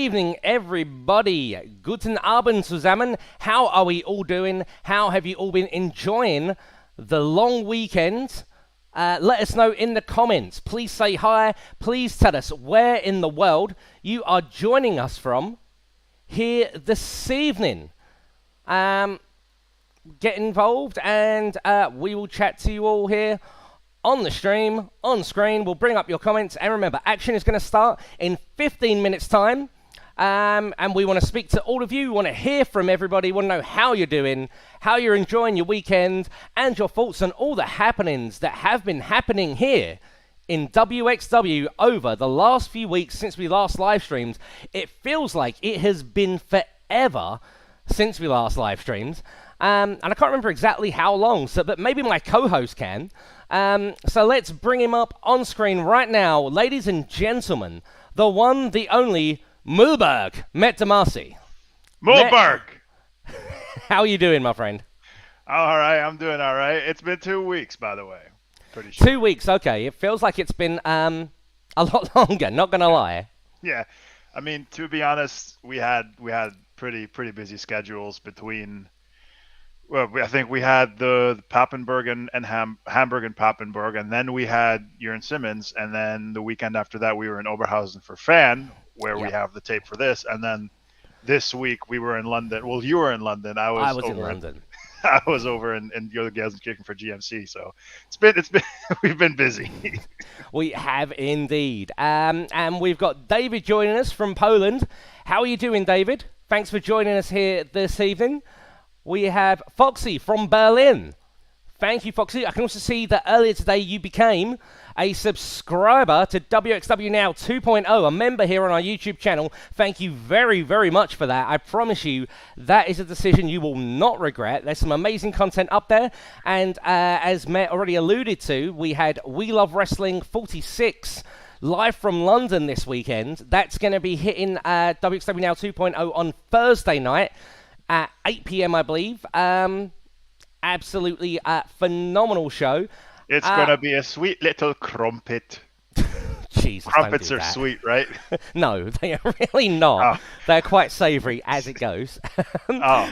evening, everybody. Guten Abend zusammen. How are we all doing? How have you all been enjoying the long weekend? Let us know in the comments. Please say hi. Please tell us where in the world you are joining us from here this evening. Get involved and we will chat to you all here on the stream, on screen. We'll bring up your comments. And remember, action is going to start in 15 minutes time. And we want to speak to all of you. We want to hear from everybody. We want to know how you're doing, how you're enjoying your weekend, and your thoughts on all the happenings that have been happening here in wXw over the last few weeks since we last live streamed. It feels like it has been forever since we last live streamed. And I can't remember exactly how long, but maybe my co-host can. So let's bring him up on screen right now. Ladies and gentlemen, the one, the only, Mulberg, Mett Damasi. Mulberg! How are you doing, my friend? All right, I'm doing all right. It's been 2 weeks, by the way. Pretty sure. 2 weeks, okay. It feels like it's been a lot longer, not going to lie. Yeah. I mean, to be honest, we had pretty busy schedules between... Well, I think we had the Papenburg and Hamburg and Papenburg, and then we had Jurgen Simmons, and then the weekend after that we were in Oberhausen for Fan, where we have the tape for this, and then this week we were in London. Well, you were in London. I was in London. I was over in Gelsenkirchen for GMC, so it's been we've been busy. We have indeed, and we've got David joining us from Poland. How are you doing, David? Thanks for joining us here this evening. We have Foxy from Berlin. Thank you, Foxy. I can also see that earlier today you became a subscriber to wXw Now 2.0, a member here on our YouTube channel. Thank you very, very much for that. I promise you that is a decision you will not regret. There's some amazing content up there. And as Mett already alluded to, we had We Love Wrestling 46 live from London this weekend. That's going to be hitting wXw Now 2.0 on Thursday night at 8 p.m., I believe. Absolutely phenomenal show. It's going to be a sweet little crumpet. Jesus, Crumpets are sweet, right? No, they are really not. Oh. They're quite savoury as it goes.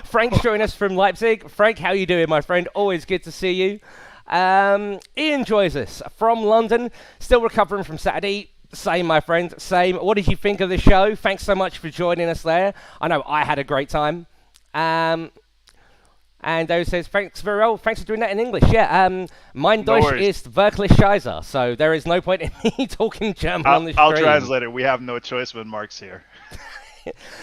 Frank's joining us from Leipzig. Frank, how are you doing, my friend? Always good to see you. Ian joins us from London. Still recovering from Saturday. Same, my friend. Same. What did you think of the show? Thanks so much for joining us there. I know I had a great time. And Dave says, thanks very well. Thanks for doing that in English. Yeah, mein Deutsch ist wirklich scheiße. So there is no point in me talking German on the stream. I'll translate it. We have no choice when Mark's here.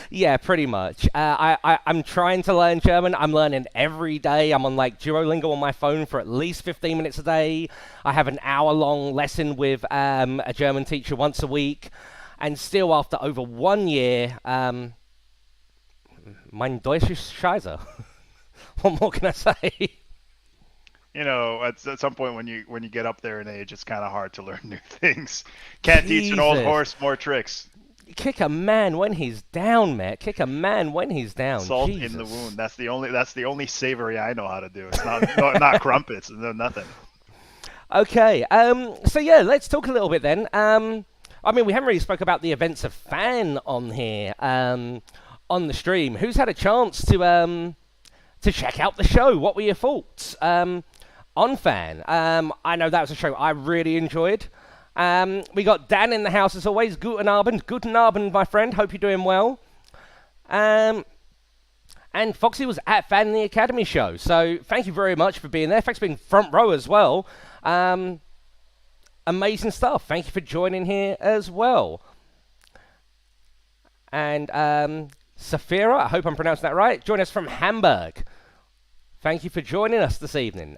Yeah, pretty much. I'm trying to learn German. I'm learning every day. I'm on like Duolingo on my phone for at least 15 minutes a day. I have an hour-long lesson with a German teacher once a week. And still, after over 1 year, mein Deutsch ist scheiße. What more can I say? You know, at some point when you get up there in age, it's kind of hard to learn new things. Can't teach an old horse more tricks. Kick a man when he's down, Matt. Kick a man when he's down. Salt Jesus. in the wound. That's the only savory I know how to do. It's not crumpets. No, nothing. Okay. So yeah, let's talk a little bit then. I mean, we haven't really spoke about the events of Fan on here. On the stream. Who's had a chance to check out the show? What were your thoughts on Fan? I know that was a show I really enjoyed. We got Dan in the house as always. Guten Abend, my friend. Hope you're doing well. And Foxy was at Fan in the Academy show. So thank you very much for being there. Thanks for being front row as well. Amazing stuff. Thank you for joining here as well. And Safira, I hope I'm pronouncing that right. Join us from Hamburg. Thank you for joining us this evening.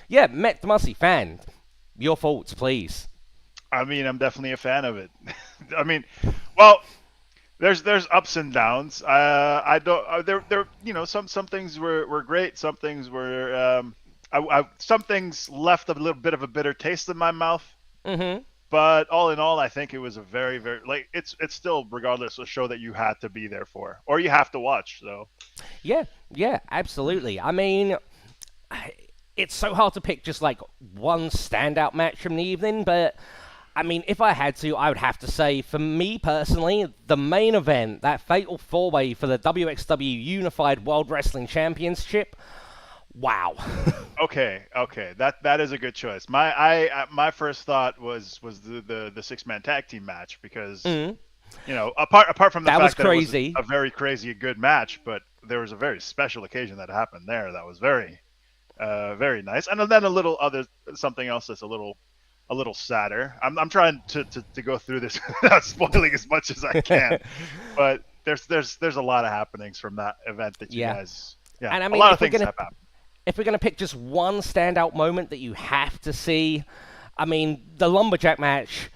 Yeah, Mett Damasi, Fan. Your thoughts, please. I mean, I'm definitely a fan of it. I mean, well, there's ups and downs. I don't. There. You know, some things were great. Some things were. Some things left a little bit of a bitter taste in my mouth. Mm-hmm. But all in all, I think it was a very, very it's still regardless a show that you had to be there for or you have to watch. So yeah, absolutely. I mean, it's so hard to pick just like one standout match from the evening, but I mean, if I had to, I would have to say, for me personally, the main event, that fatal four-way for the wXw Unified World Wrestling Championship, wow. Okay, that is a good choice. My first thought was the six-man tag team match because apart from the That fact was that it was crazy. a very crazy good match, but there was a very special occasion that happened there that was very nice, and then a little other something else that's a little sadder. I'm trying to go through this without spoiling as much as I can, but there's a lot of happenings from that event that you guys. Yeah, and I mean, a lot of things have happened. If we're going to pick just one standout moment that you have to see, I mean, the Lumberjack match,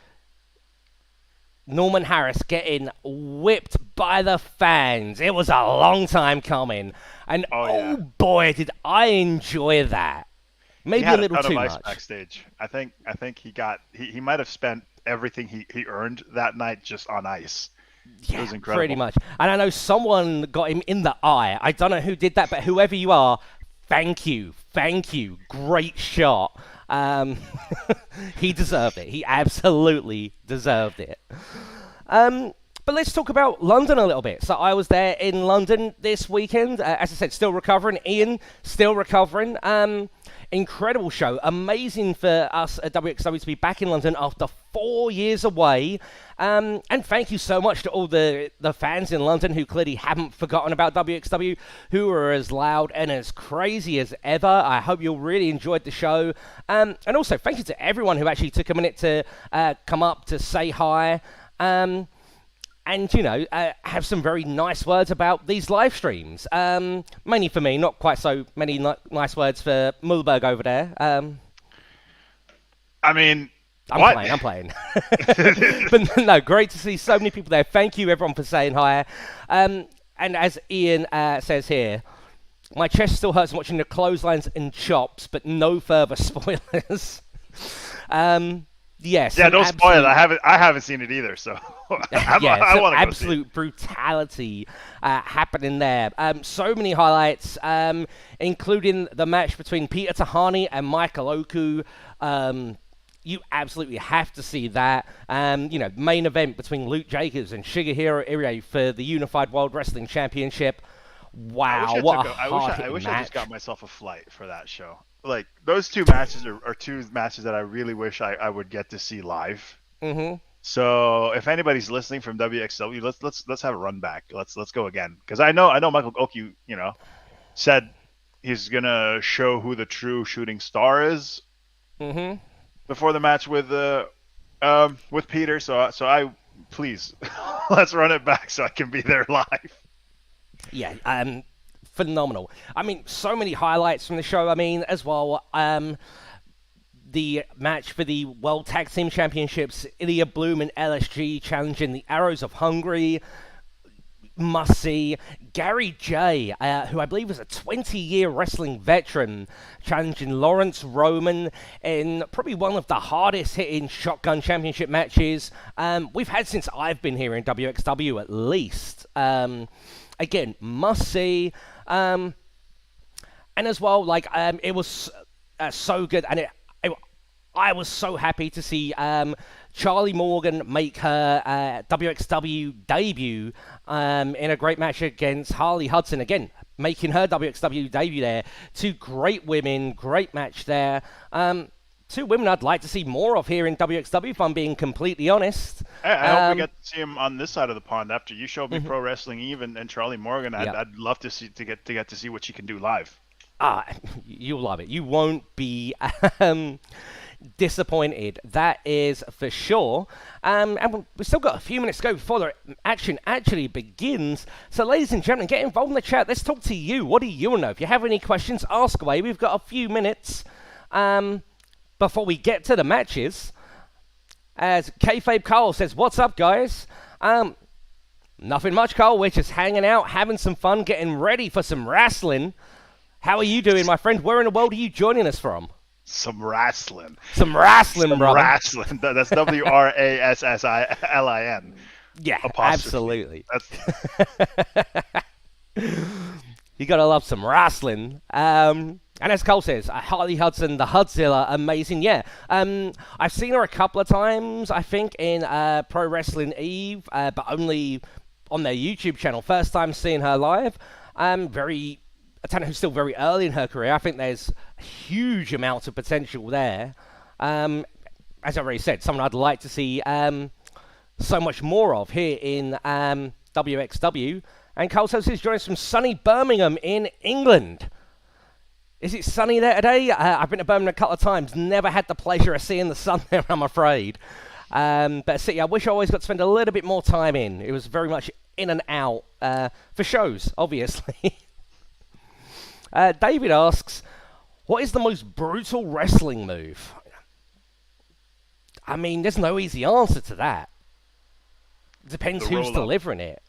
Norman Harris getting whipped by the fans. It was a long time coming. And oh boy, did I enjoy that. Maybe a little too much. Backstage. I think he might have spent everything he earned that night just on ice. Yeah, it was incredible. Pretty much. And I know someone got him in the eye. I don't know who did that, but whoever you are, thank you. Great shot. He deserved it. He absolutely deserved it. But let's talk about London a little bit. So I was there in London this weekend. As I said, still recovering. Ian, still recovering. Incredible show. Amazing for us at wXW to be back in London after 4 years away. And thank you so much to all the fans in London who clearly haven't forgotten about wXW, who are as loud and as crazy as ever. I hope you all really enjoyed the show. And also, thank you to everyone who actually took a minute to come up to say hi. And, have some very nice words about these live streams. Mainly for me, not quite so many nice words for Mulberg over there. I mean... I'm playing. But no, great to see so many people there. Thank you, everyone, for saying hi. And as Ian says here, my chest still hurts watching the clotheslines and chops, but no further spoilers. Yes. Yeah, don't spoil it. I haven't seen it either, so I want to absolute brutality happening there. So many highlights, including the match between Peter Tahani and Michael Oku. You absolutely have to see that. Main event between Luke Jacobs and Shigehiro Irie for the Unified World Wrestling Championship. Wow, I wish I just got myself a flight for that show. Like, those two matches are two matches that I really wish I would get to see live. Mm-hmm. So if anybody's listening from wXW, let's have a run back. Let's go again, because I know Michael Oku, said he's gonna show who the true shooting star is. Mm-hmm. Before the match with Peter, so I please let's run it back so I can be there live. Yeah, phenomenal. I mean, so many highlights from the show. I mean, as well, the match for the World Tag Team Championships, Ilya Bloom and LSG challenging the Arrows of Hungary. Must see. Gary J, who I believe is a 20-year wrestling veteran, challenging Lawrence Roman in probably one of the hardest hitting Shotgun Championship matches we've had since I've been here in wXW, at least. Again, must see. And as well, it was so good, and I was so happy to see Charlie Morgan make her WXW debut in a great match against Harley Hudson. Again, making her WXW debut there. Two great women, great match there. Two women I'd like to see more of here in WXW, if I'm being completely honest. I hope we get to see him on this side of the pond after you showed me Pro Wrestling Eve and Charlie Morgan. I'd love to get to see what she can do live. You'll love it. You won't be disappointed, that is for sure. And we've still got a few minutes to go before the action actually begins. So ladies and gentlemen, get involved in the chat. Let's talk to you. What do you know? If you have any questions, ask away. We've got a few minutes before we get to the matches. As Kayfabe Carl says, what's up, guys? Nothing much, Carl. We're just hanging out, having some fun, getting ready for some wrestling. How are you doing, my friend? Where in the world are you joining us from? Some wrestling. Some wrestling, brother. Wrestling. That's WRASSILIN. Yeah, apostrophe. absolutely. You gotta love some wrestling. And as Cole says, Harley Hudson, the Hudzilla, amazing. Yeah, I've seen her a couple of times, I think, in Pro Wrestling Eve, but only on their YouTube channel. First time seeing her live. A talent who's still very early in her career. I think there's huge amounts of potential there. As I already said, someone I'd like to see so much more of here in wXw. And Cole says he's joining us from sunny Birmingham in England. Is it sunny there today? I've been to Birmingham a couple of times. Never had the pleasure of seeing the sun there, I'm afraid. But see, I wish I always got to spend a little bit more time in. It was very much in and out for shows, obviously. David asks, what is the most brutal wrestling move? I mean, there's no easy answer to that. Depends who's delivering it.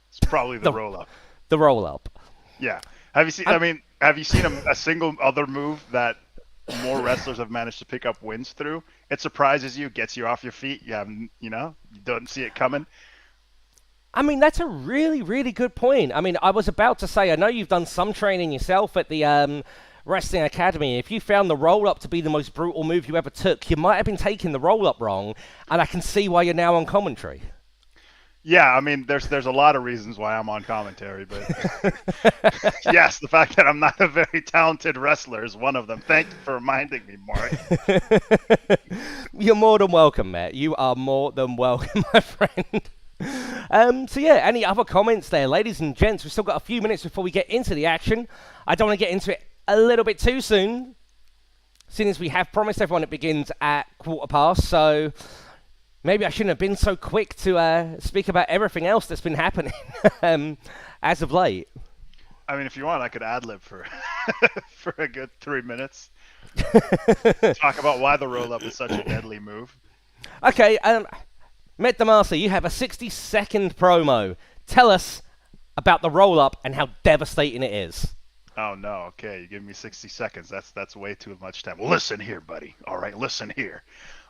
It's probably the roll-up. The roll-up. Yeah. Have you seen? Have you seen a single other move that more wrestlers have managed to pick up wins through? It surprises you, gets you off your feet. You don't see it coming. I mean, that's a really, really good point. I mean, I was about to say, I know you've done some training yourself at the Wrestling Academy. If you found the roll-up to be the most brutal move you ever took, you might have been taking the roll-up wrong, and I can see why you're now on commentary. Yeah, I mean, there's a lot of reasons why I'm on commentary, but yes, the fact that I'm not a very talented wrestler is one of them. Thank you for reminding me, Mark. You're more than welcome, Matt. You are more than welcome, my friend. So yeah, any other comments there, ladies and gents? We've still got a few minutes before we get into the action. I don't want to get into it a little bit too soon, seeing as we have promised everyone it begins at 1:15, so maybe I shouldn't have been so quick to speak about everything else that's been happening as of late. I mean, if you want, I could ad-lib for for a good 3 minutes. Talk about why the roll-up is such a deadly move. Okay, Mett DeMarcy, you have a 60-second promo. Tell us about the roll-up and how devastating it is. Oh, no. Okay, you give me 60 seconds. That's way too much time. Listen here, buddy. All right, listen here.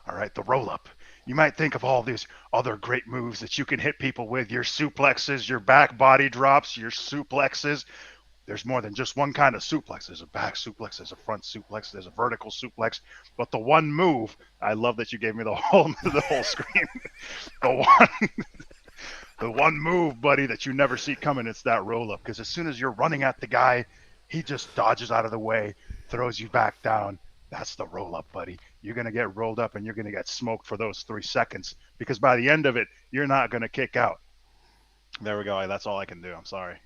All right, the roll-up. You might think of all these other great moves that you can hit people with, your suplexes, your back body drops, your suplexes. There's more than just one kind of suplex. There's a back suplex, there's a front suplex, there's a vertical suplex. But the one move, I love that you gave me the whole screen. The one move, buddy, that you never see coming, it's that roll-up. Because as soon as you're running at the guy, he just dodges out of the way, throws you back down. That's the roll-up, buddy. You're going to get rolled up and you're going to get smoked for those 3 seconds. Because by the end of it, you're not going to kick out. There we go. That's all I can do. I'm sorry.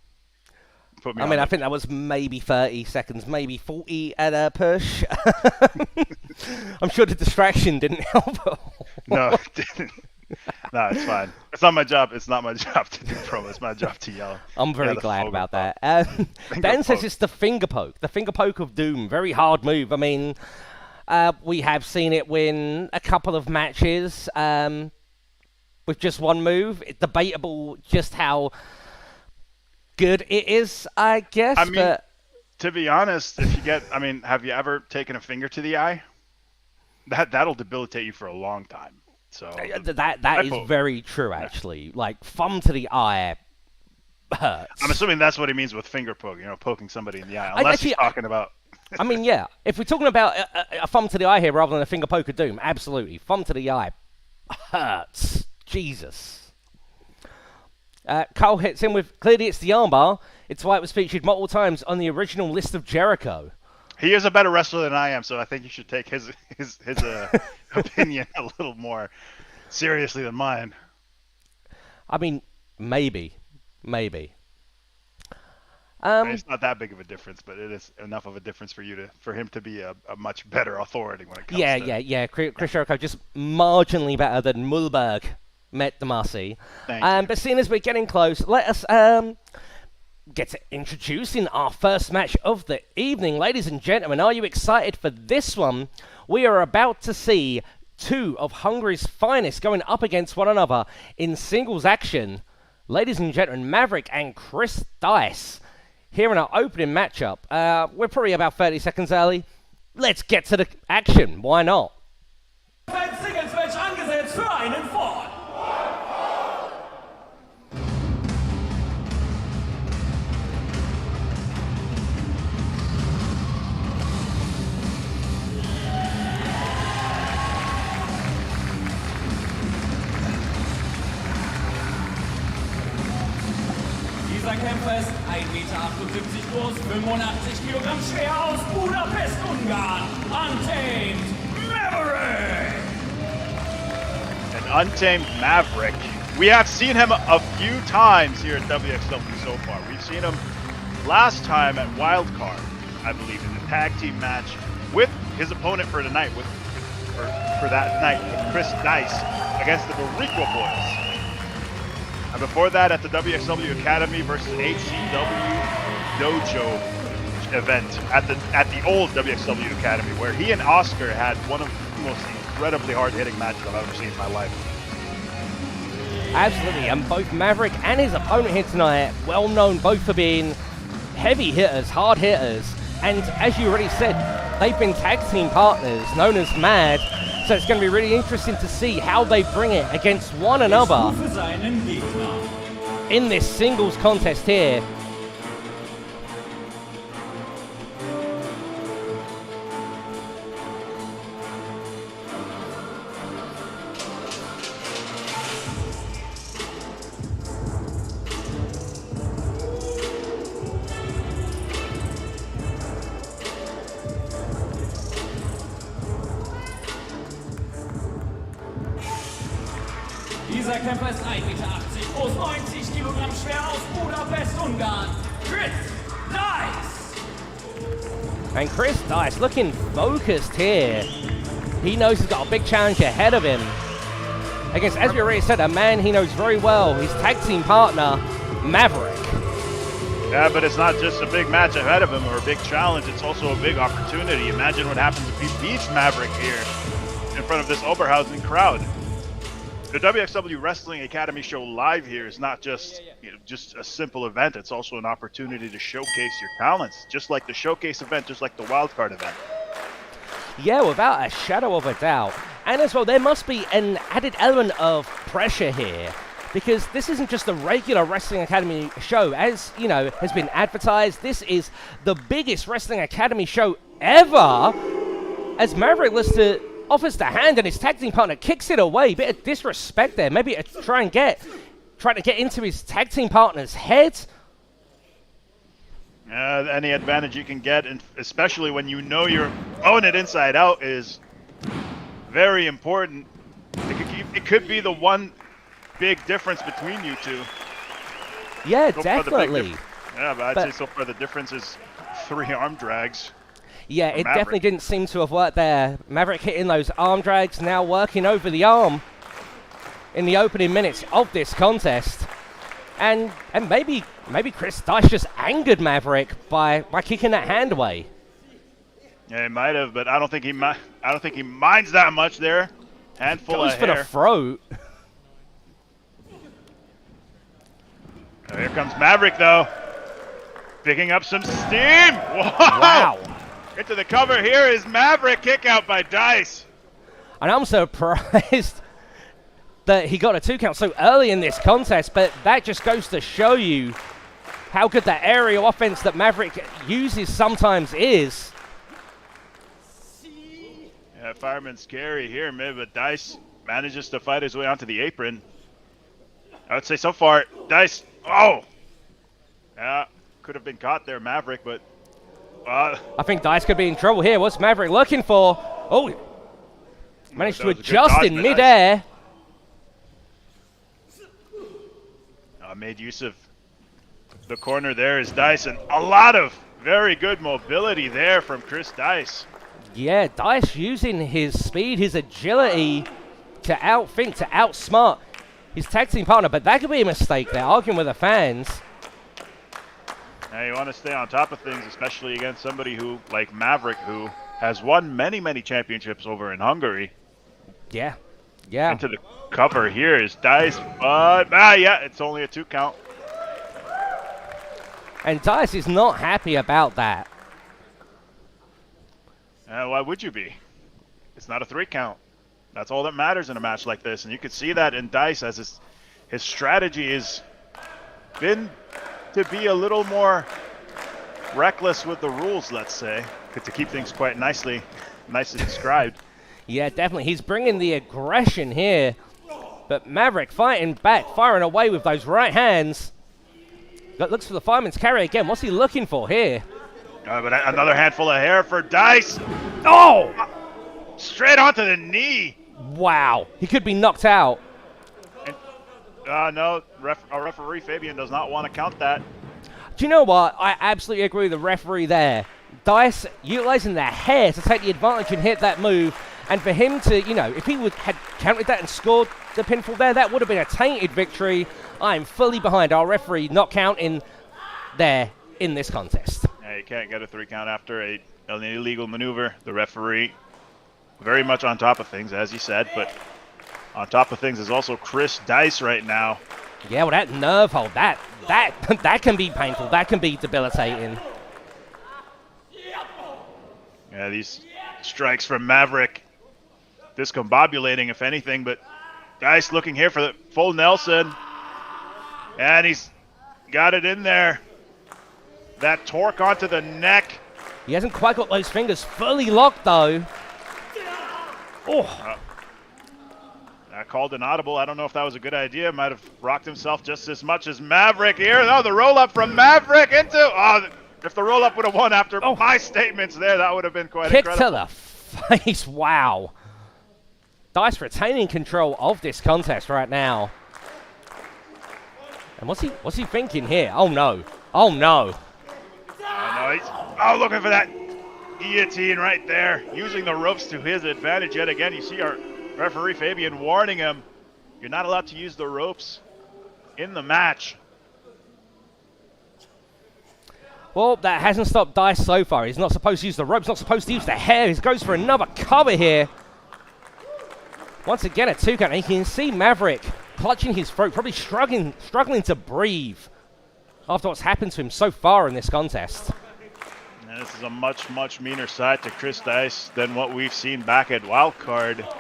I think that was maybe 30 seconds, maybe 40 at a push. I'm sure the distraction didn't help at all. No, it didn't. No, it's fine. It's not my job. It's not my job to do promo. It's my job to yell. I'm very glad about that. Dan says it's the finger poke of doom. Very hard move. I mean, we have seen it win a couple of matches with just one move. It's debatable just how good it is, I guess. I mean, to be honest, have you ever taken a finger to the eye? That'll debilitate you for a long time. So that is very true, actually. Like, thumb to the eye hurts. I'm assuming that's what he means with finger poke, poking somebody in the eye. Unless he's talking about... I mean, yeah. If we're talking about a thumb to the eye here rather than a finger poke of doom, absolutely. Thumb to the eye hurts. Jesus. Cole hits in with, clearly it's the armbar. It's why it was featured multiple times on the original list of Jericho. He is a better wrestler than I am, so I think you should take his opinion a little more seriously than mine. I mean, maybe. It's not that big of a difference, but it is enough of a difference for him to be a much better authority when it comes to... Yeah. Chris Jericho just marginally better than Mulberg, Mett DeMarcy. But seeing as we're getting close, let us get to introducing our first match of the evening. Ladies and gentlemen, are you excited for this one? We are about to see two of Hungary's finest going up against one another in singles action. Ladies and gentlemen, Maverick and Chris Dice here in our opening matchup. We're probably about 30 seconds early. Let's get to the action. Why not? Singles match angesetzt für einen Fall. fest, 1,78 Meter groß, 85 Kilogramm schwer aus Budapest, Ungarn, Untamed Maverick! An Untamed Maverick. We have seen him a few times here at wXw so far. We've seen him last time at Wildcard, I believe, in the tag team match with his opponent for tonight, for that night, with Chris Dice against the Boricua Boys. And before that, at the wXw Academy versus HCW Dojo event at the old wXw Academy, where he and Oscar had one of the most incredibly hard-hitting matches I've ever seen in my life. Absolutely, and both Maverick and his opponent here tonight, well known both for being heavy hitters, hard hitters, and as you already said, they've been tag team partners known as MAD, so it's going to be really interesting to see how they bring it against one another in this singles contest here. Dieser Kämpfer ist 1,80 Meter groß, 90 Kilogramm schwer aus Budapest, Ungarn. Chris Dice! And Chris Dice looking focused here. He knows he's got a big challenge ahead of him against, as we already said, a man he knows very well, his tag team partner, Maverick. Yeah, but it's not just a big match ahead of him or a big challenge, it's also a big opportunity. Imagine what happens if he beats Maverick here in front of this Oberhausen crowd. The wXw Wrestling Academy show live here is not just just a simple event. It's also an opportunity to showcase your talents, just like the showcase event, just like the wildcard event. Yeah, without a shadow of a doubt. And as well, there must be an added element of pressure here, because this isn't just a regular Wrestling Academy show. As, you know, has been advertised, this is the biggest Wrestling Academy show ever, as Maverick offers the hand and his tag team partner kicks it away. Bit of disrespect there. Maybe trying to get into his tag team partner's head. Any advantage you can get, and especially when you know your opponent inside out, is very important. It could be the one big difference between you two. Yeah, So definitely. Yeah, but I'd say so far the difference is 3 arm drags. Yeah, it Maverick. definitely didn't seem to have worked there. Maverick hitting those arm drags, now working over the arm in the opening minutes of this contest. And maybe Chris Dice just angered Maverick by kicking that hand away. Yeah, he might have, but I don't think he minds that much there. Handful Goes of for hair. the throat. Oh, here comes Maverick, though. Picking up some steam. Whoa! Wow. Into the cover here is Maverick, kick out by Dice. And I'm surprised that he got a 2 count so early in this contest, but that just goes to show you how good that aerial offense that Maverick uses sometimes is. Yeah, Fireman's carry here, but Dice manages to fight his way onto the apron. I would say so far, Dice, oh! Yeah, could have been caught there, Maverick, but... I think Dice could be in trouble here. What's Maverick looking for? Oh! Managed to that was a good adjust dodge in by midair. Made use of the corner there is Dice, and a lot of very good mobility there from Chris Dice. Yeah, Dice using his speed, his agility to outthink, to outsmart his tag team partner, but that could be a mistake there, arguing with the fans. Now you want to stay on top of things, especially against somebody who, like Maverick, who has won many championships over in Hungary. Yeah, yeah. Into the cover here is Dice, but yeah, it's only a 2 count. And Dice is not happy about that. Why would you be? It's not a 3 count. That's all that matters in a match like this, and you can see that in Dice, as his strategy has been to be a little more reckless with the rules, let's say, to keep things quite nicely described. Yeah, definitely. He's bringing the aggression here. But Maverick fighting back, firing away with those right hands. Looks for the fireman's carry again. What's he looking for here? But another handful of hair for Dice. Oh! Straight onto the knee. Wow. He could be knocked out. And, no, our referee Fabian does not want to count that. Do you know what? I absolutely agree with the referee there. Dice utilizing their hair to take the advantage and hit that move. And for him to, you know, if he had counted that and scored the pinfall there, that would have been a tainted victory. I'm fully behind our referee not counting there in this contest. Yeah, you can't get a 3 count after an illegal maneuver. The referee very much on top of things, as he said, but on top of things is also Chris Dice right now. Yeah, well, that nerve hold, that can be painful. That can be debilitating. Yeah, these strikes from Maverick, discombobulating if anything, but Dice looking here for the full Nelson. And he's got it in there. That torque onto the neck. He hasn't quite got those fingers fully locked, though. Oh. Called an audible. I don't know if that was a good idea. Might have rocked himself just as much as Maverick here. Oh, the roll-up from Maverick into... Oh, if the roll-up would have won after my statements there, that would have been quite Kick incredible. To the face. Wow. Dice retaining control of this contest right now. And what's he thinking here? Oh, no. Oh, no. Oh, no, looking for that guillotine right there. Using the ropes to his advantage yet again. You see our referee Fabian warning him, you're not allowed to use the ropes in the match. Well, that hasn't stopped Dice so far. He's not supposed to use the ropes, not supposed to use the hair. He goes for another cover here. Once again, a 2 count. And you can see Maverick clutching his throat, probably struggling to breathe after what's happened to him so far in this contest. And this is a much, much meaner side to Chris Dice than what we've seen back at Wildcard.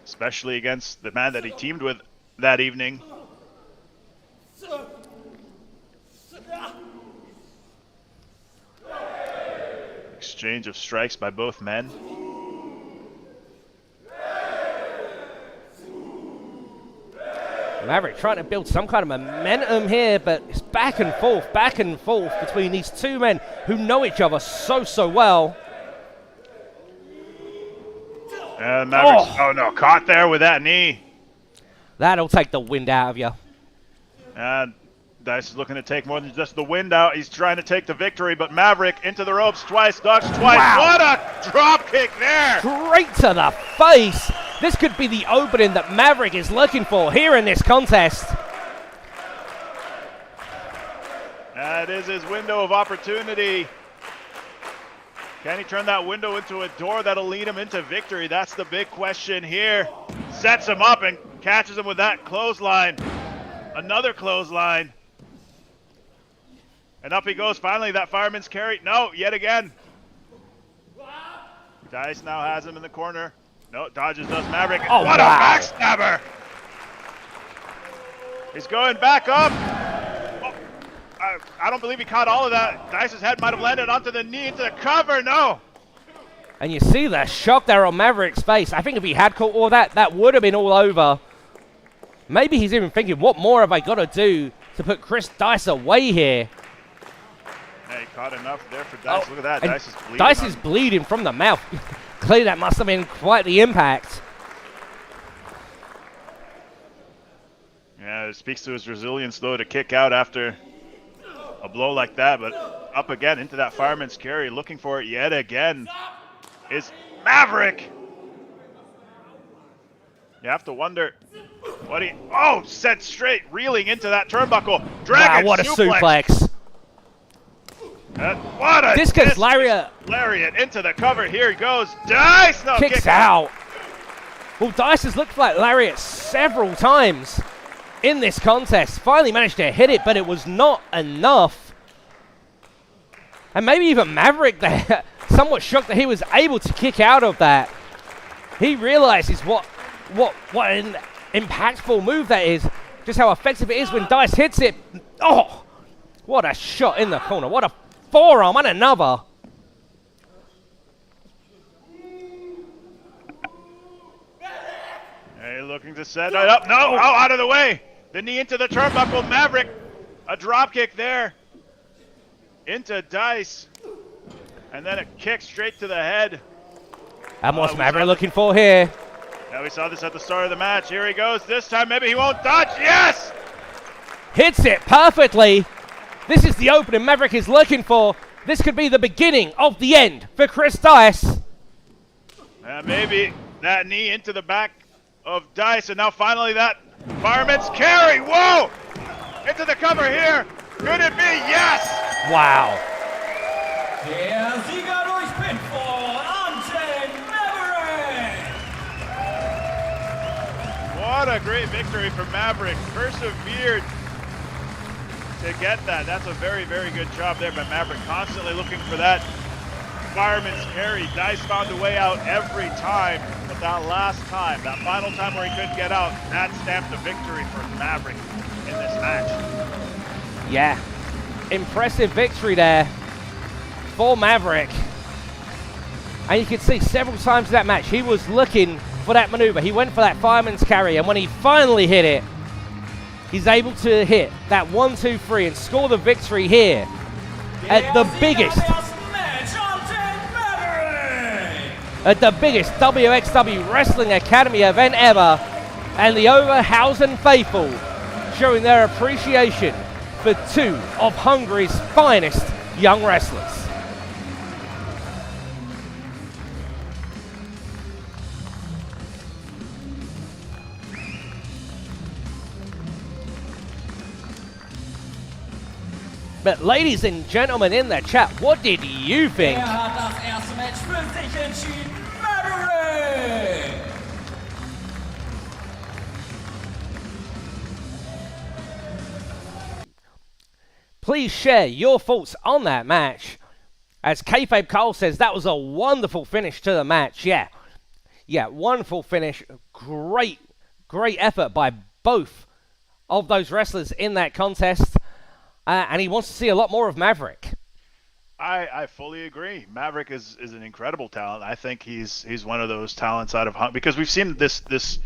Especially against the man that he teamed with that evening. Exchange of strikes by both men. Maverick trying to build some kind of momentum here, but it's back and forth between these two men who know each other so well. And Maverick, oh no, caught there with that knee. That'll take the wind out of you. And Dice is looking to take more than just the wind out. He's trying to take the victory, but Maverick into the ropes twice, dodged twice. Wow. What a drop kick there! Straight to the face. This could be the opening that Maverick is looking for here in this contest. That is his window of opportunity. Can he turn that window into a door that'll lead him into victory? That's the big question here. Sets him up and catches him with that clothesline. Another clothesline. And up he goes. Finally, that fireman's carry. No, yet again. Dice now has him in the corner. No, dodges does Maverick. Oh, what wow. a backstabber. He's going back up. I don't believe he caught all of that. Dice's head might have landed onto the knee, into the cover. No. And you see the shock there on Maverick's face. I think if he had caught all that would have been all over. Maybe he's even thinking, what more have I got to do to put Chris Dice away here? Yeah, he caught enough there for Dice. Look at that. Dice is bleeding. Dice is bleeding from the mouth. Clearly that must have been quite the impact. Yeah, it speaks to his resilience, though, to kick out after a blow like that. But up again into that fireman's carry, looking for it yet again, is Maverick. You have to wonder what he... Oh, set straight, reeling into that turnbuckle. Dragon wow, what a suplex. What a discus lariat. Lariat into the cover. Here he goes. Dice! No, kicks out. Well, Dice has looked like lariat several times in this contest. Finally managed to hit it, but it was not enough. And maybe even Maverick there, somewhat shocked that he was able to kick out of that. He realizes what an impactful move that is. Just how effective it is when Dice hits it. Oh, what a shot in the corner. What a forearm and another. Hey, looking to set it up. No, out of the way. The knee into the turnbuckle. Maverick, a drop kick there. Into Dice. And then a kick straight to the head. And what's Maverick looking for here? Now we saw this at the start of the match. Here he goes. This time maybe he won't dodge. Yes! Hits it perfectly. This is the opening Maverick is looking for. This could be the beginning of the end for Chris Dice. Maybe that knee into the back of Dice. And now finally that fireman's carry. Whoa! Into the cover here. Could it be? Yes! Wow. Der Sieger durch Pinfall, Maverick! What a great victory for Maverick. Persevered to get that. That's a very, very good job there by Maverick. Constantly looking for that fireman's carry. Dice found a way out every time. But that last time, that final time where he couldn't get out, that stamped a victory for Maverick in this match. Yeah. Impressive victory there for Maverick. And you can see several times in that match, he was looking for that maneuver. He went for that fireman's carry, and when he finally hit it, he's able to hit that 1-2-3 and score the victory here at the biggest wXw Wrestling Academy event ever, and the Oberhausen faithful showing their appreciation for two of Hungary's finest young wrestlers. But ladies and gentlemen in the chat, what did you think? Hat das erste Match für sich entschieden, Maverick! Please share your thoughts on that match. As Kayfabe Cole says, that was a wonderful finish to the match. Yeah, wonderful finish. Great effort by both of those wrestlers in that contest. And he wants to see a lot more of Maverick. I fully agree. Maverick is an incredible talent. I think he's one of those talents out of because we've seen this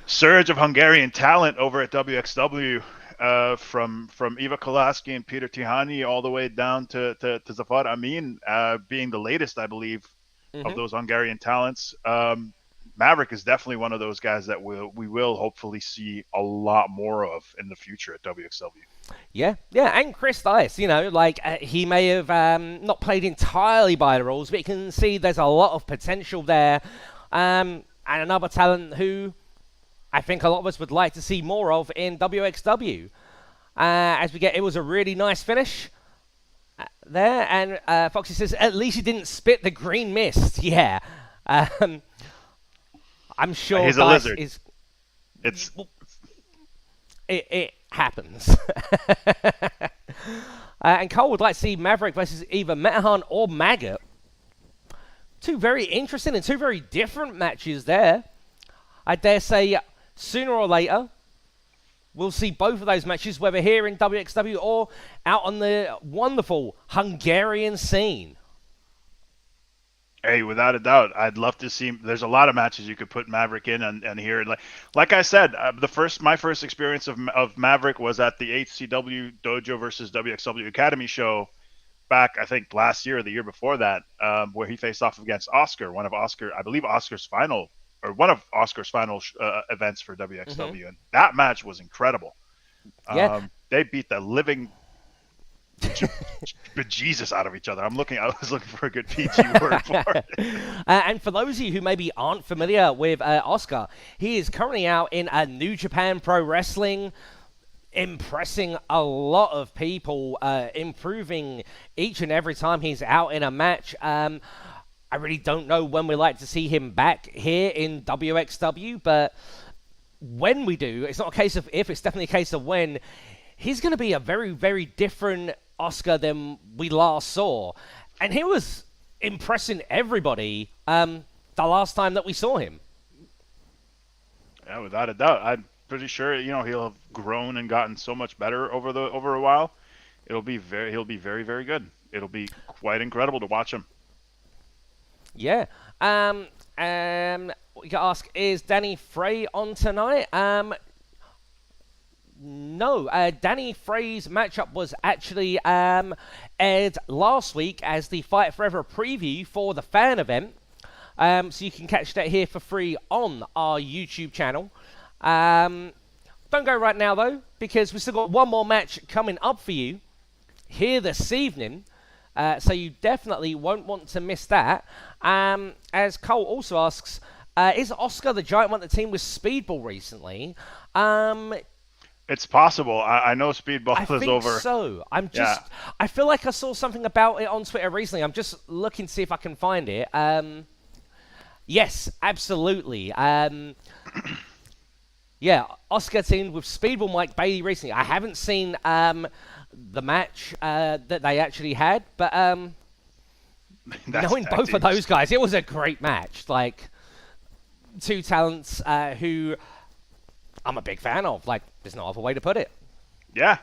surge of Hungarian talent over at wXw from Iva Kolaski and Peter Tihani all the way down to Zafar Amin being the latest, I believe, of those Hungarian talents. Maverick is definitely one of those guys that we will hopefully see a lot more of in the future at wXw. Yeah, and Chris Dice, he may have not played entirely by the rules, but you can see there's a lot of potential there. And another talent who I think a lot of us would like to see more of in wXw. It was a really nice finish there, and Foxy says, at least he didn't spit the green mist. Yeah. I'm sure he's Dice a lizard. It happens. And Cole would like to see Maverick versus either Metahan or Maggot. Two very interesting and two very different matches there. I dare say sooner or later we'll see both of those matches, whether here in wXw or out on the wonderful Hungarian scene. Hey, without a doubt, I'd love to see. There's a lot of matches you could put Maverick in and here. Like I said, my first experience of Maverick was at the HCW Dojo versus wXw Academy show back, I think, last year or the year before that, where he faced off against Oscar, one of Oscar's final events for wXw, and that match was incredible. Yeah. They beat the living bejesus out of each other. I was looking for a good PG word for it. And for those of you who maybe aren't familiar with Oscar, he is currently out in New Japan Pro Wrestling, impressing a lot of people, improving each and every time he's out in a match. I really don't know when we like to see him back here in wXw, but when we do, it's not a case of if, it's definitely a case of when. He's going to be a very, very different Oscar than we last saw. And he was impressing everybody the last time that we saw him. Yeah, without a doubt. I'm pretty sure, he'll have grown and gotten so much better over a while. He'll be very, very good. It'll be quite incredible to watch him. Yeah. We can ask, is Danny Frey on tonight? No, Danny Frey's matchup was actually aired last week as the Fight Forever preview for the fan event. So you can catch that here for free on our YouTube channel. Don't go right now, though, because we've still got one more match coming up for you here this evening. So you definitely won't want to miss that. As Cole also asks, is Oscar the Giant won the team with Speedball recently? It's possible. I know Speedball I is think over. so. Yeah. I feel like I saw something about it on Twitter recently. I'm just looking to see if I can find it. Yes, absolutely. Yeah, Oscar teamed with Speedball Mike Bailey recently. I haven't seen the match that they actually had, but knowing both of those guys, it was a great match. Like, two talents who I'm a big fan of. Like, there's no other way to put it. Yeah,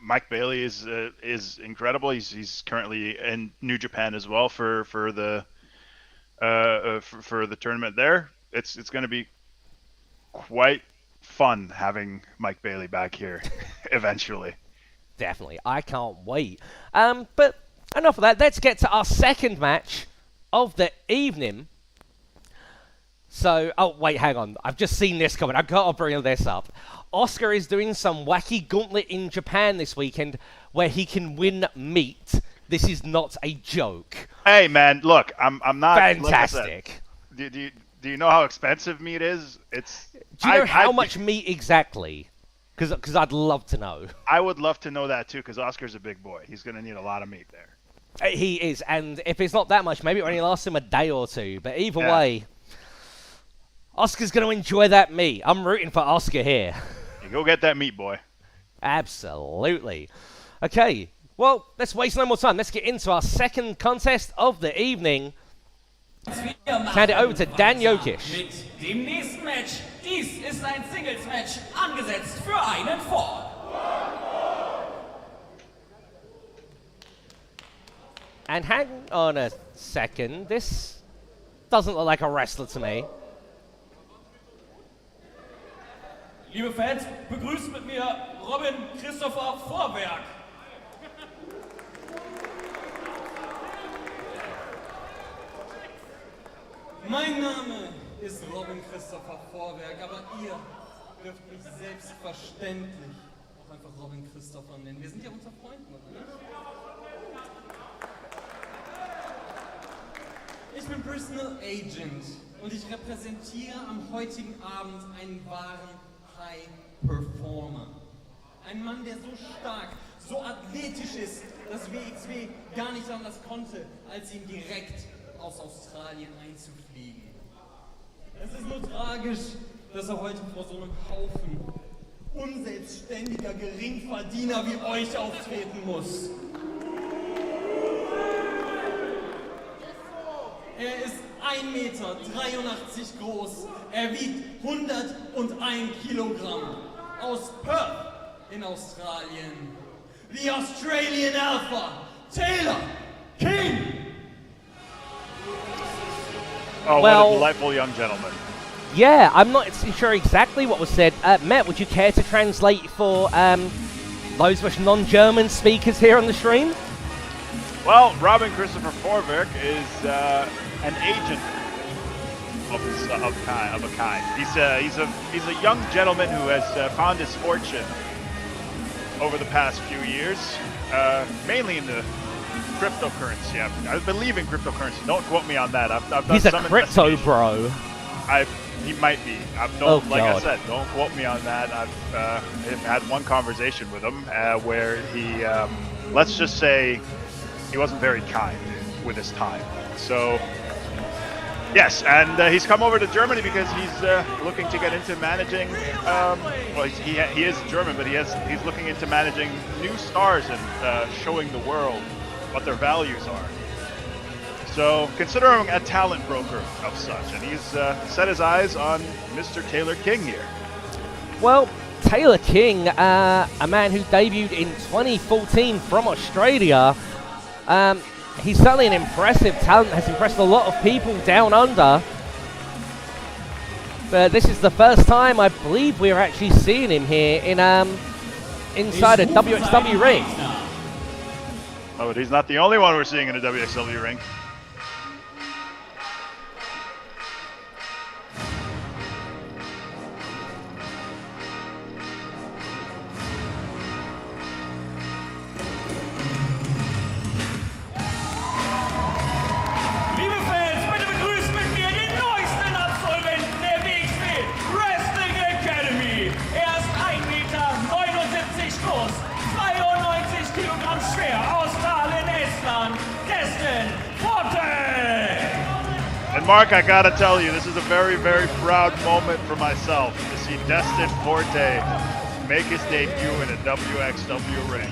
Mike Bailey is incredible. He's currently in New Japan as well for the tournament there. It's going to be quite fun having Mike Bailey back here eventually. Definitely. I can't wait. But enough of that. Let's get to our second match of the evening. So, oh, wait, hang on. I've just seen this coming. I've got to bring this up. Oscar is doing some wacky gauntlet in Japan this weekend where he can win meat. This is not a joke. Hey, man, look, I'm not... Fantastic. Like I said, do you know how expensive meat is? Do you know how much meat exactly? Because I'd love to know. I would love to know that too, because Oscar's a big boy. He's going to need a lot of meat there. He is, and if it's not that much, maybe it only lasts him a day or two. But either way, Oscar's going to enjoy that meat. I'm rooting for Oscar here. You go get that meat, boy. Absolutely. Okay, well, let's waste no more time. Let's get into our second contest of the evening. Hand it over to Dan Jokic. Mit dem nächsten Match. Dies ist ein Singles-Match, angesetzt für einen Fall. And hang on a second. This doesn't look like a wrestler to me. Liebe Fans, begrüßt mit mir Robin Christopher Vorwerk. Mein Name ist Robin Christopher Vorwerk, aber ihr dürft mich selbstverständlich auch einfach Robin Christopher nennen. Wir sind ja unter Freunden, oder nicht? Ich bin Personal Agent und ich repräsentiere am heutigen Abend einen wahren High Performer. Ein Mann, der so stark, so athletisch ist, dass wXw gar nicht anders konnte, als ihn direkt aus Australien einzufliegen. Es ist nur tragisch, dass er heute vor so einem Haufen unselbstständiger Geringverdiener wie euch auftreten muss. Er ist 1,83 Meter groß, er wiegt 101 Kilogramm. Aus Perth in Australien. The Australian Alpha, Taylor King! Oh, Well, what a delightful young gentleman. Yeah, I'm not sure exactly what was said. Matt, would you care to translate for those of us non-German speakers here on the stream? Well, Robin Christopher Vorwerk is an agent of a kind. He's a young gentleman who has found his fortune over the past few years, mainly in the cryptocurrency. I believe in cryptocurrency. Don't quote me on that. I've done He's a some crypto bro. He might be. I said, don't quote me on that. I've had one conversation with him where he, let's just say, he wasn't very kind with his time. So, yes, and he's come over to Germany because he's looking to get into managing. Well, he is German, but he's looking into managing new stars and showing the world what their values are. So consider him a talent broker of such, and he's set his eyes on Mr. Taylor King here. Well, Taylor King, a man who debuted in 2014 from Australia. He's certainly an impressive talent, has impressed a lot of people down under. But this is the first time I believe we're actually seeing him here in inside a wXw ring. Oh, but he's not the only one we're seeing in a wXw ring. Liebe Fans, bitte begrüßt mit mir den neuesten Absolventen der wXw Wrestling Academy. Er ist 1,79 Meter groß, 92 Kilogramm schwer, aus Tallinn, Estland, Destin Forte. And Mark, I gotta tell you, this is a very, very proud moment for myself to see Destin Forte make his debut in a wXw ring.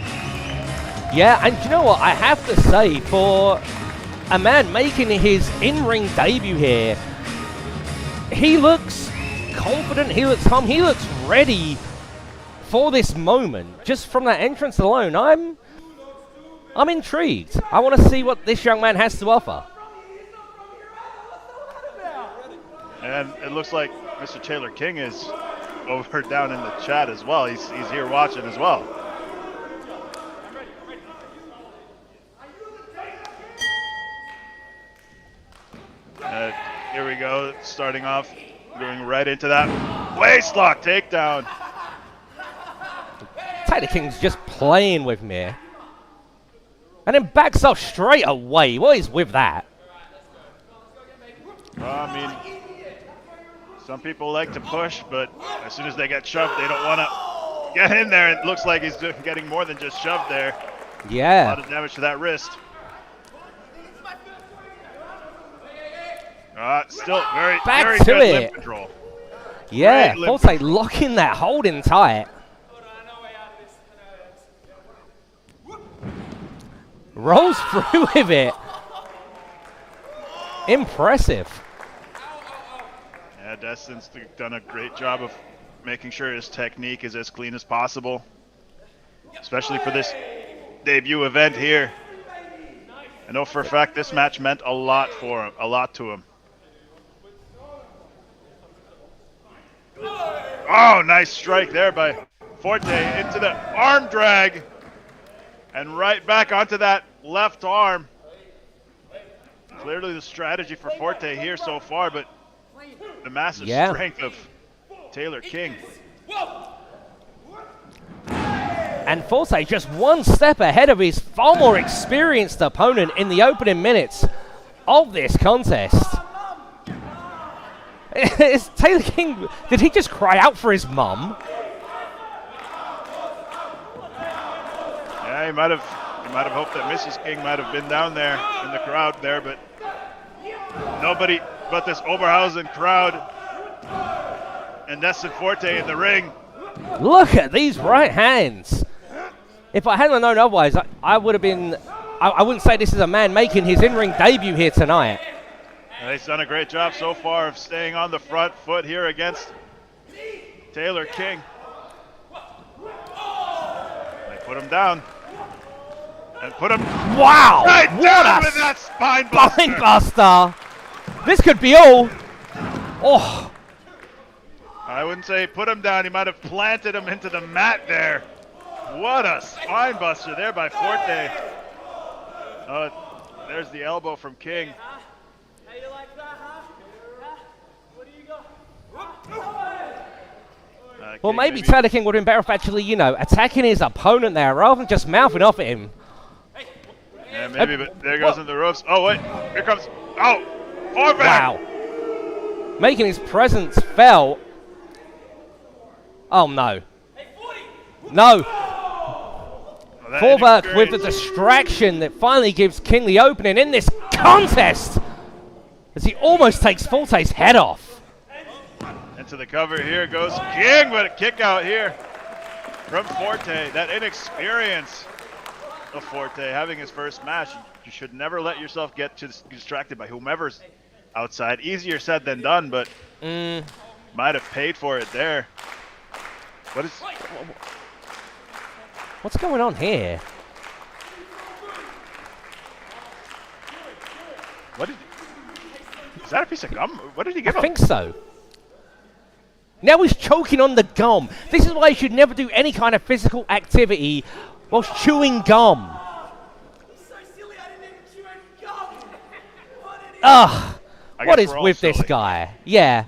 Yeah, and you know what? I have to say, for a man making his in-ring debut here, he looks confident, he looks calm, he looks ready for this moment. Just from that entrance alone, I'm intrigued. I want to see what this young man has to offer. And it looks like Mr. Taylor King is over down in the chat as well. He's here watching as well. Here we go, starting off, going right into that waistlock takedown. Taylor King's just playing with me. And then backs off straight away. What is with that? I mean, some people like to push, but as soon as they get shoved, they don't want to get in there. It looks like he's getting more than just shoved there. A Yeah. lot of damage to that wrist. Still very, Back very to good it. limb control. Yeah. Great limp Forte locking that, holding tight. Rolls through with it. Impressive. Yeah, Destin's done a great job of making sure his technique is as clean as possible, especially for this debut event here. I know for a fact this match meant a lot for him, a lot to him. Oh, nice strike there by Forte into the arm drag and right back onto that left arm. Clearly the strategy for Forte here so far, but the massive strength of Taylor King. And Forte just one step ahead of his far more experienced opponent in the opening minutes of this contest. Is Taylor King, did he just cry out for his mum? Yeah, he might have hoped that Mrs. King might have been down there in the crowd there, but nobody but this Oberhausen crowd and Destin Forte in the ring. Look at these right hands. If I hadn't known otherwise, I would have been, I wouldn't say this is a man making his in-ring debut here tonight. And he's done a great job so far of staying on the front foot here against Taylor King. They put him down. And put him Wow! right What down a with that spine buster. spine buster! This could be all. Oh, I wouldn't say put him down. He might have planted him into the mat there. What a spine buster there by Forte. Oh, there's the elbow from King. How you like that, huh? What do you got? well, King maybe Taylor King would have been better off actually, you know, attacking his opponent there rather than just mouthing off at him. Yeah, maybe, but there goes in the ropes. Oh, wait. Here comes. Oh, far back. Wow. Making his presence felt. Oh, no. No. Well, that Forberg with the inexperience- distraction that finally gives King the opening in this contest as he almost takes Forte's head off. Into the cover here goes King, but a kick out here from Forte. That inexperience of Forte having his first match. You should never let yourself get distracted by whomever's outside. Easier said than done, but might have paid for it there. What's going on here? Is that a piece of gum? What did he give I him? think so. Now he's choking on the gum. This is why you should never do any kind of physical activity whilst chewing gum. Ugh. What is with this guy? Yeah.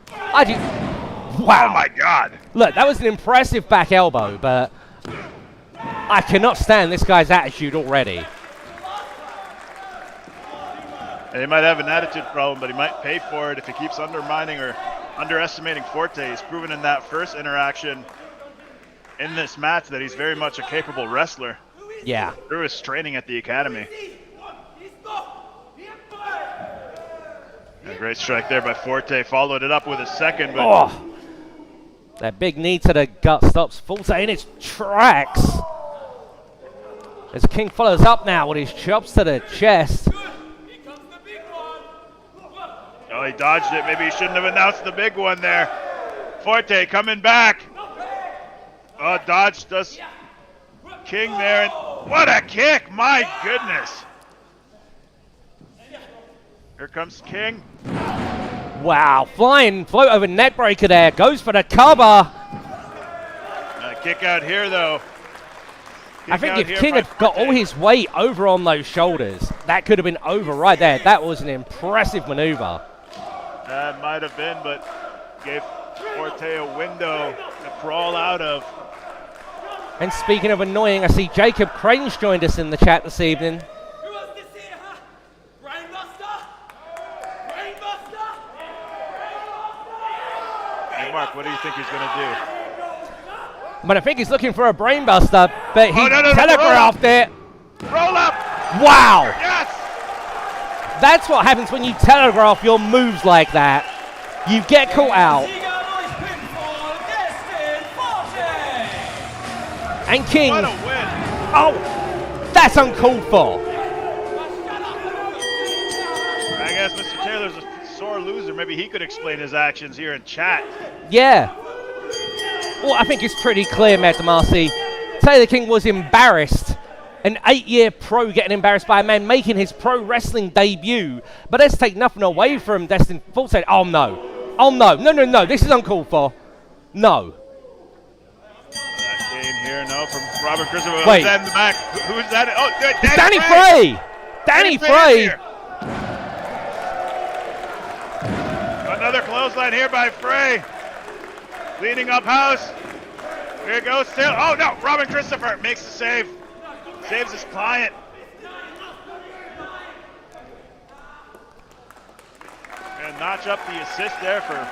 Wow. Oh my God. Look, that was an impressive back elbow, but I cannot stand this guy's attitude already. And he might have an attitude problem, but he might pay for it if he keeps undermining or underestimating Forte. He's proven in that first interaction in this match that he's very much a capable wrestler. Yeah. Through his training at the academy. A great strike there by Forte. Followed it up with a second, but that big knee to the gut stops Forte in its tracks. As King follows up now with his chops to the chest. Oh, he dodged it. Maybe he shouldn't have announced the big one there. Forte coming back. Oh, dodged us. King there. And what a kick. My goodness. Here comes King. Wow, flying float over net breaker there. Goes for the cover. Kick out here, though. I think if King had got all his weight over on those shoulders, that could have been over right there. That was an impressive maneuver. That might have been, but gave Forte a window to crawl out of. And speaking of annoying, I see Jacob Crane's joined us in the chat this evening. Hey, Mark, what do you think he's going to do? But I think he's looking for a brainbuster, but he no, telegraphed it. Roll up! Wow! Yes! That's what happens when you telegraph your moves like that. You get caught out. And King. What a win! Oh, that's uncalled for. I guess Mr. Taylor's a sore loser. Maybe he could explain his actions here in chat. Yeah. Well, I think it's pretty clear, Mad Marcy. Taylor King was embarrassed. An 8-year pro getting embarrassed by a man making his pro wrestling debut. But let's take nothing away from Destin Forte. Oh, no. Oh, no. No. This is uncalled for. No. Gain here, no, from Robert Christopher. Wait. Who's that in the back? Who's that? Oh, it's Danny Frey. Danny Frey. Another clothesline here by Frey. Leading up house. Here goes still. Oh, no. Robin Christopher makes the save. Saves his client. And notch up the assist there for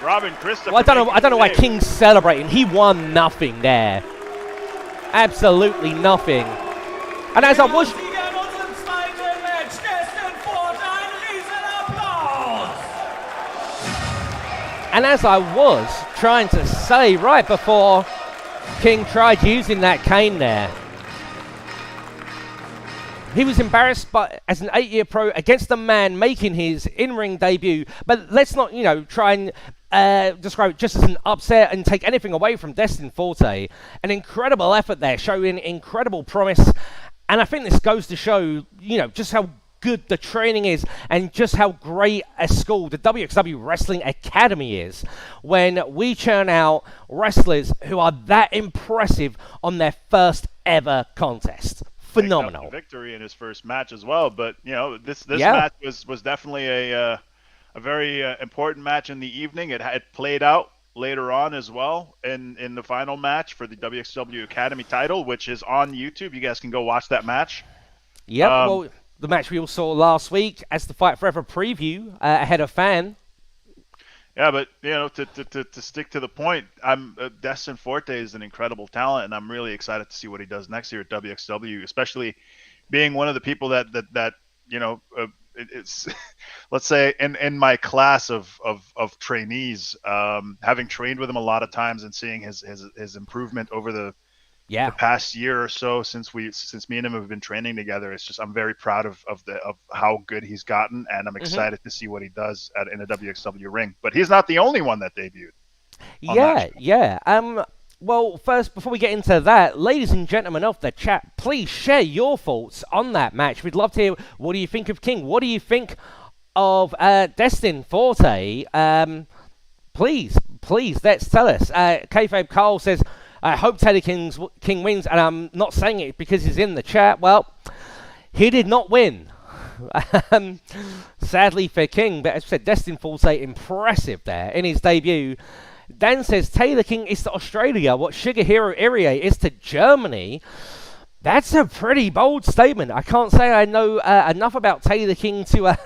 Robin Christopher. Well, I don't know why King's celebrating. He won nothing there. Absolutely nothing. And as I was... And as I was trying to say right before King tried using that cane there, he was embarrassed as an 8-year pro against a man making his in-ring debut. But let's not, try and describe it just as an upset and take anything away from Destin Forte. An incredible effort there, showing incredible promise. And I think this goes to show, just how good the training is and just how great a school the wXw Wrestling Academy is when we churn out wrestlers who are that impressive on their first ever contest. Phenomenal victory in his first match as well, but this match was definitely a very important match in the evening. It played out later on as well in the final match for the wXw Academy title, which is on YouTube. You guys can go watch that match. Yep. Well, the match we all saw last week as the Fight Forever preview ahead of fan. Yeah, but to stick to the point, Destin Forte is an incredible talent, and I'm really excited to see what he does next year at wXw, especially being one of the people that it's let's say in my class of trainees, having trained with him a lot of times and seeing his improvement over the past year or so since me and him have been training together. It's just I'm very proud of how good he's gotten, and I'm excited to see what he does in a wXw ring. But he's not the only one that debuted. Well, first, before we get into that, ladies and gentlemen of the chat, please share your thoughts on that match. We'd love to hear, what do you think of King? What do you think of Destin Forte? Please please, let's tell us. Kayfabe Carl says, I hope Taylor King wins, and I'm not saying it because he's in the chat. Well, he did not win. Sadly for King, but as I said, Destin Forte impressive there in his debut. Dan says Taylor King is to Australia what Shigehiro Irie is to Germany. That's a pretty bold statement. I can't say I know enough about Taylor King to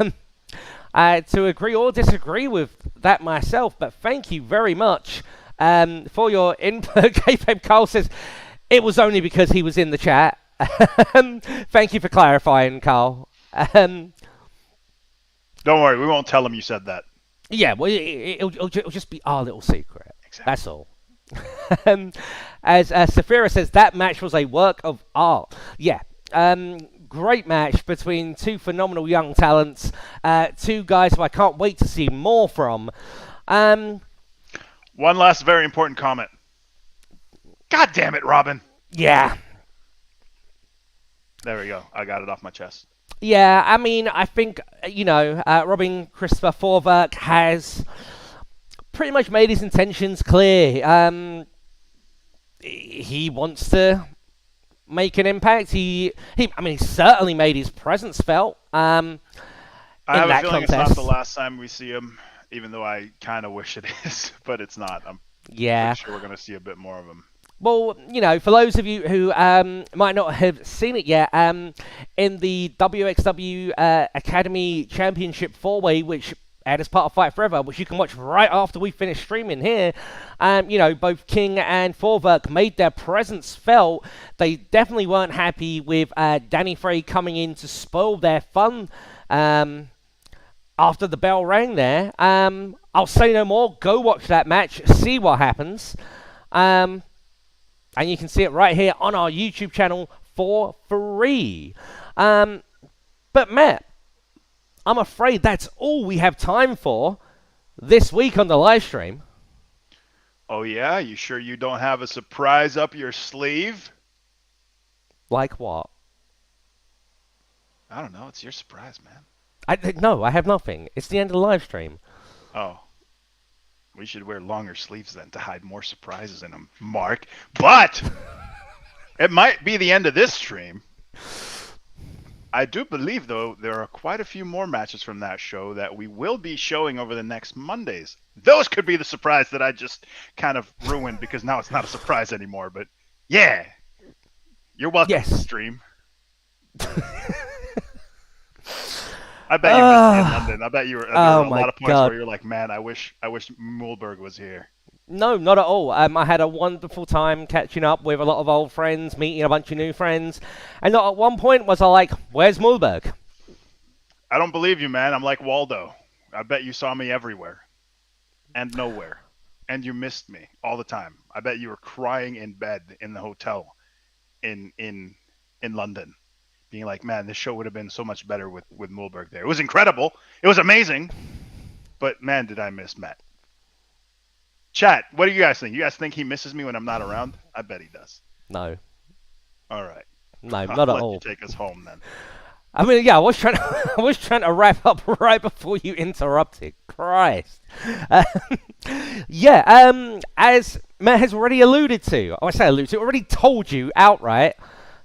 agree or disagree with that myself, but thank you very much for your input. Kayfabe Carl says it was only because he was in the chat. Thank you for clarifying, Carl. Don't worry, we won't tell him you said that. Yeah, well, it'll just be our little secret. Exactly. That's all. As Saphira says, that match was a work of art. Yeah, great match between two phenomenal young talents, two guys who I can't wait to see more from. One last very important comment. God damn it, Robin. Yeah. There we go. I got it off my chest. Yeah, I mean, I think, Robin Christopher Forwerk has pretty much made his intentions clear. He wants to make an impact. He certainly made his presence felt. I have a feeling it's not the last time we see him, even though I kind of wish it is, but it's not. I'm pretty sure we're going to see a bit more of him. Well, for those of you who might not have seen it yet, in the wXw Academy Championship 4-way, which aired as part of Fight Forever, which you can watch right after we finish streaming here, both King and Forwerk made their presence felt. They definitely weren't happy with Danny Frey coming in to spoil their fun after the bell rang there. I'll say no more. Go watch that match. See what happens. And you can see it right here on our YouTube channel for free. But Matt, I'm afraid that's all we have time for this week on the live stream. Oh yeah? You sure you don't have a surprise up your sleeve? Like what? I don't know. It's your surprise, man. No, I have nothing. It's the end of the live stream. Oh. We should wear longer sleeves then to hide more surprises in them, Mark. But it might be the end of this stream. I do believe, though, there are quite a few more matches from that show that we will be showing over the next Mondays. Those could be the surprise that I just kind of ruined because now it's not a surprise anymore. But yeah, you're welcome to stream. I bet you missed me in London. I bet you were there were a lot of points where you're like, man, I wish Mulberg was here. No, not at all. I had a wonderful time catching up with a lot of old friends, meeting a bunch of new friends, and not at one point was I like, where's Mulberg? I don't believe you, man. I'm like Waldo. I bet you saw me everywhere and nowhere, and you missed me all the time. I bet you were crying in bed in the hotel in London, being like, man, this show would have been so much better with Mulberg there. It was incredible. It was amazing. But, man, did I miss Matt. Chat, what do you guys think? You guys think he misses me when I'm not around? I bet he does. No. All right. No, not at all. You take us home then. I mean, yeah, I was trying to wrap up right before you interrupted. Christ. As Matt has already alluded to, already told you outright.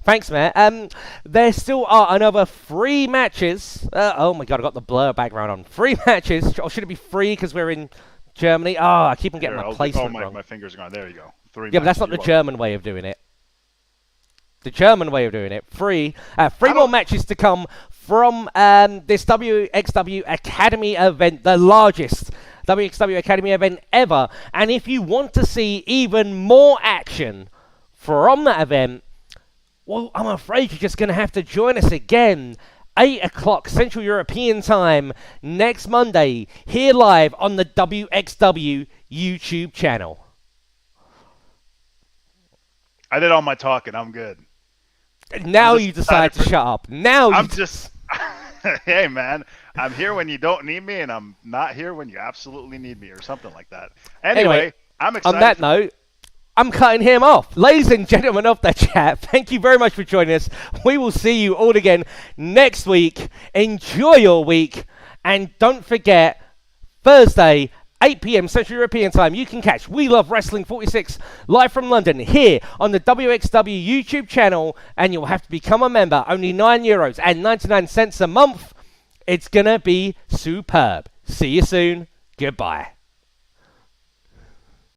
Thanks, Matt. There still are another 3 matches. Oh my god, I got the blur background on. 3 matches. Or should it be 3 because we're in Germany? Oh, I keep on getting my placement wrong. My fingers are gone. There you go. 3 yeah, but that's not the German way of doing it. The German way of doing it. 3 more matches to come from this wXw Academy event, the largest wXw Academy event ever. And if you want to see even more action from that event, well, I'm afraid you're just going to have to join us again, 8 o'clock Central European Time, next Monday, here live on the wXw YouTube channel. I did all my talking. I'm good. Now you decide to shut up. Hey, man, I'm here when you don't need me, and I'm not here when you absolutely need me, or something like that. Anyway, I'm excited. On that note, I'm cutting him off. Ladies and gentlemen of the chat, thank you very much for joining us. We will see you all again next week. Enjoy your week. And don't forget, Thursday, 8 p.m. Central European Time, you can catch We Love Wrestling 46 live from London here on the wXw YouTube channel, and you'll have to become a member. Only €9.99 a month. It's going to be superb. See you soon. Goodbye.